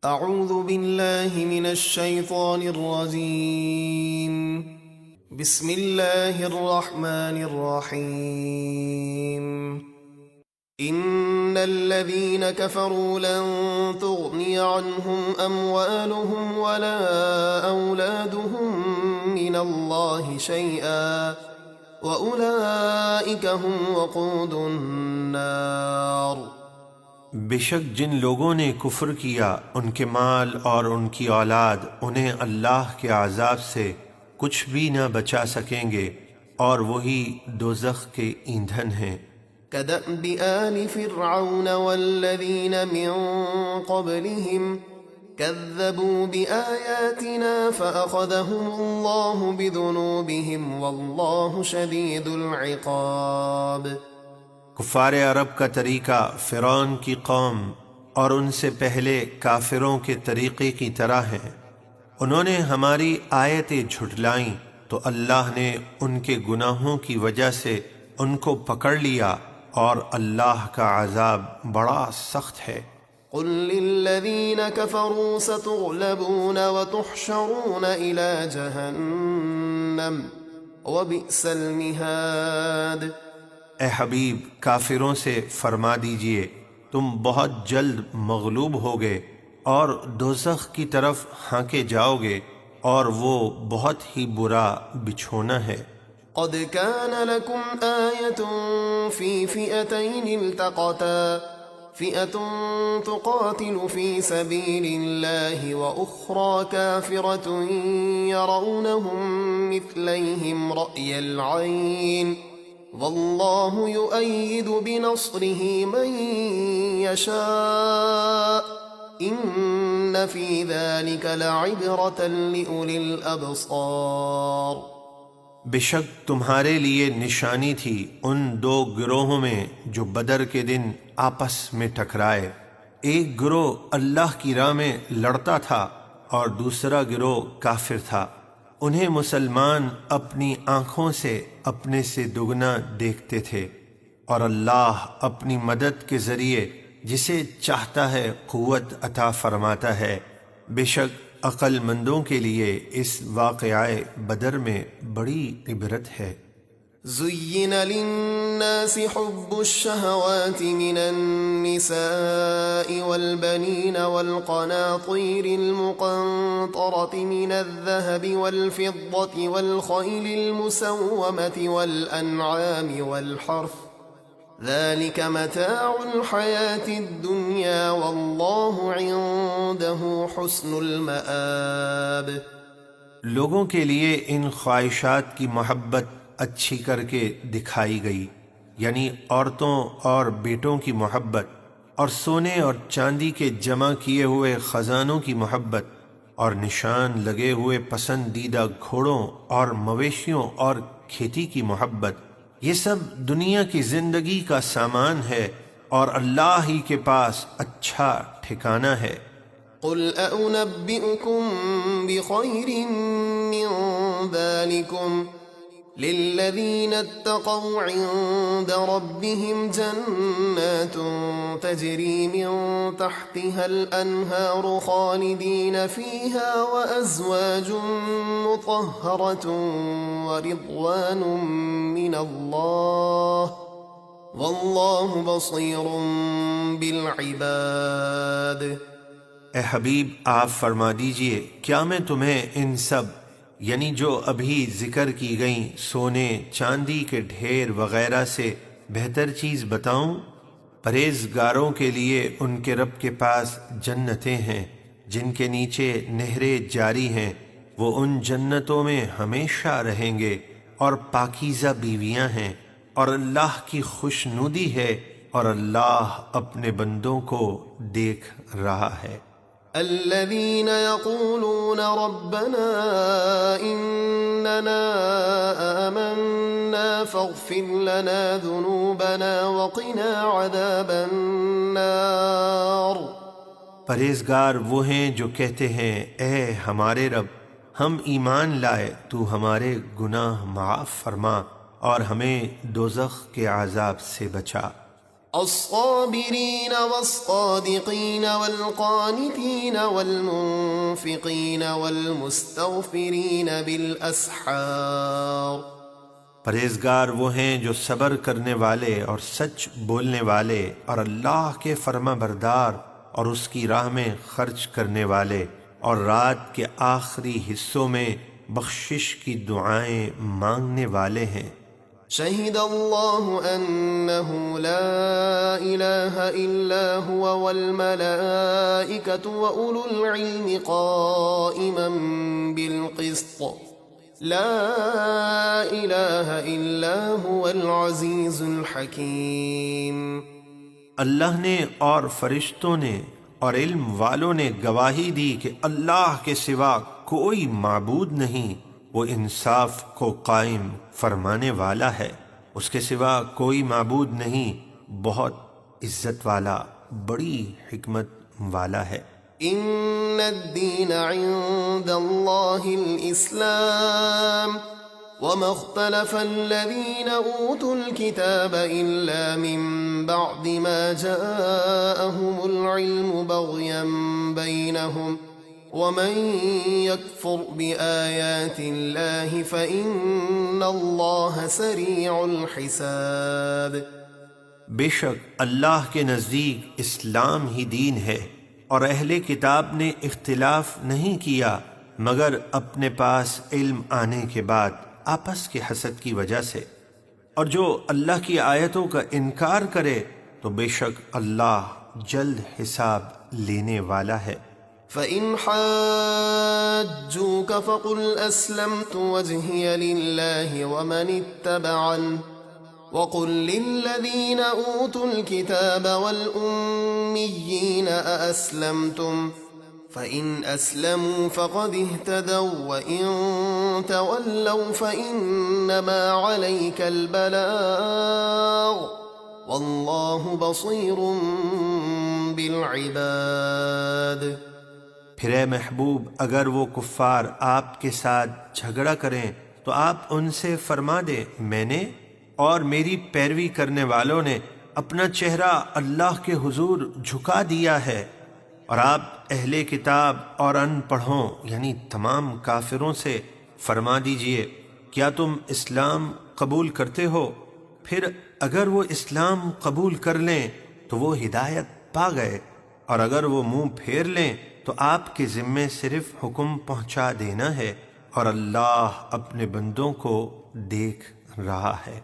اعوذ باللہ من الشیطان الرجیم بسم اللہ الرحمن الرحیم ان الذین کفروا لن تغنی عنہم اموالہم ولا اولادہم من اللہ شیئا وَأُولَئِكَ هُمْ وَقُودُ النَّارِ بے شک جن لوگوں نے کفر کیا ان کے مال اور ان کی اولاد انہیں اللہ کے عذاب سے کچھ بھی نہ بچا سکیں گے اور وہی دوزخ کے ایندھن ہیں۔ كَدَأْبِ آلِ فِرْعَوْنَ وَالَّذِينَ مِن قَبْلِهِمْ كذبوا بآياتنا فأخذهم الله بذنوبهم والله شديد العقاب۔ کفار عرب کا طریقہ فرعون کی قوم اور ان سے پہلے کافروں کے طریقے کی طرح ہے۔ انہوں نے ہماری آیتیں جھٹلائیں تو اللہ نے ان کے گناہوں کی وجہ سے ان کو پکڑ لیا اور اللہ کا عذاب بڑا سخت ہے۔ قل للذین کفروا ستغلبون وتحشرون الى جہنم وبئس المہاد۔ اے حبیب کافروں سے فرما دیجئے تم بہت جلد مغلوب ہوگے اور دوزخ کی طرف ہانکے جاؤ گے اور وہ بہت ہی برا بچھونا ہے۔ قد كان لكم آية في فئتين التقتا فئة تقاتل في سبيل الله وأخرى كافرة يرونهم مثليهم رأي العين والله يؤيد بنصره من يشاء إن في ذلك لعبرة لأولي الأبصار۔ بے شک تمہارے لیے نشانی تھی ان دو گروہوں میں جو بدر کے دن آپس میں ٹکرائے۔ ایک گروہ اللہ کی راہ میں لڑتا تھا اور دوسرا گروہ کافر تھا۔ انہیں مسلمان اپنی آنکھوں سے اپنے سے دگنا دیکھتے تھے اور اللہ اپنی مدد کے ذریعے جسے چاہتا ہے قوت عطا فرماتا ہے۔ بے شک عقل مندوں کے لیے اس واقعہ بدر میں بڑی عبرت ہے۔ زین للناس حب الشہوات من النساء والبنین والقناطیر المقنطرة من الذهب والفضة والخیل المسومة والانعام والحرث ذلك متاع الحياة الدنيا والله عنده حسن المآب۔ لوگوں کے لیے ان خواہشات کی محبت اچھی کر کے دکھائی گئی، یعنی عورتوں اور بیٹوں کی محبت اور سونے اور چاندی کے جمع کیے ہوئے خزانوں کی محبت اور نشان لگے ہوئے پسندیدہ گھوڑوں اور مویشیوں اور کھیتی کی محبت، یہ سب دنیا کی زندگی کا سامان ہے اور اللہ ہی کے پاس اچھا ٹھکانہ ہے۔ قل أنبئكم بخير من ذلكم للذين اتقوا عند ربهم جنات تجري من تحتها الأنهار خالدين فيها وأزواج مطهرة ورضوان من الله والله بصير بالعباد۔ اے حبیب آپ فرما دیجئے کیا میں تمہیں ان سب یعنی جو ابھی ذکر کی گئیں سونے چاندی کے ڈھیر وغیرہ سے بہتر چیز بتاؤں؟ پرہیزگاروں کے لیے ان کے رب کے پاس جنتیں ہیں جن کے نیچے نہریں جاری ہیں، وہ ان جنتوں میں ہمیشہ رہیں گے اور پاکیزہ بیویاں ہیں اور اللہ کی خوشنودی ہے اور اللہ اپنے بندوں کو دیکھ رہا ہے۔ الذين يقولون ربنا إننا آمنا فاغفر لنا ذنوبنا وقنا عذاب النار۔ پرہیزگار وہ ہیں جو کہتے ہیں اے ہمارے رب ہم ایمان لائے تو ہمارے گناہ معاف فرما اور ہمیں دوزخ کے عذاب سے بچا۔ الصابرين والصادقين والقانتين والمنفقين والمستغفرين بالأسحار۔ پرہیزگار وہ ہیں جو صبر کرنے والے اور سچ بولنے والے اور اللہ کے فرما بردار اور اس کی راہ میں خرچ کرنے والے اور رات کے آخری حصوں میں بخشش کی دعائیں مانگنے والے ہیں۔ شہد اللہ انہ لا الہ الا هو والملائکۃ واولو العلم قائما بالقسط لا الہ الا هو العزیز الحکیم۔ اللہ نے اور فرشتوں نے اور علم والوں نے گواہی دی کہ اللہ کے سوا کوئی معبود نہیں، وہ انصاف کو قائم فرمانے والا ہے، اس کے سوا کوئی معبود نہیں، بہت عزت والا، بڑی حکمت والا ہے۔ ان الدین عند اللہ الاسلام وما اختلف الذين اوتوا الكتاب الا من بعد ما جاءهم العلم بغيا بينهم ومن يكفر بآيات الله فإن الله سريع الحساب۔ بے شک اللہ کے نزدیک اسلام ہی دین ہے، اور اہل کتاب نے اختلاف نہیں کیا مگر اپنے پاس علم آنے کے بعد آپس کے حسد کی وجہ سے، اور جو اللہ کی آیتوں کا انکار کرے تو بے شک اللہ جلد حساب لینے والا ہے۔ فَإِنْ حَاجُّوكَ فَقُلْ أَسْلَمْتُ وَجْهِيَ لِلَّهِ وَمَنِ اتَّبَعَنِ وَقُلْ لِلَّذِينَ أُوتُوا الْكِتَابَ وَالْأُمِّيِّينَ أَأَسْلَمْتُمْ فَإِنْ أَسْلَمُوا فَقَدِ اهْتَدَوْا وَإِنْ تَوَلَّوْا فَإِنَّمَا عَلَيْكَ الْبَلَاغُ وَاللَّهُ بَصِيرٌ بِالْعِبَادِ۔ پھر اے محبوب، اگر وہ کفار آپ کے ساتھ جھگڑا کریں تو آپ ان سے فرما دیں، میں نے اور میری پیروی کرنے والوں نے اپنا چہرہ اللہ کے حضور جھکا دیا ہے، اور آپ اہل کتاب اور ان پڑھوں یعنی تمام کافروں سے فرما دیجئے، کیا تم اسلام قبول کرتے ہو؟ پھر اگر وہ اسلام قبول کر لیں تو وہ ہدایت پا گئے، اور اگر وہ منہ پھیر لیں تو آپ کے ذمے صرف حکم پہنچا دینا ہے، اور اللہ اپنے بندوں کو دیکھ رہا ہے۔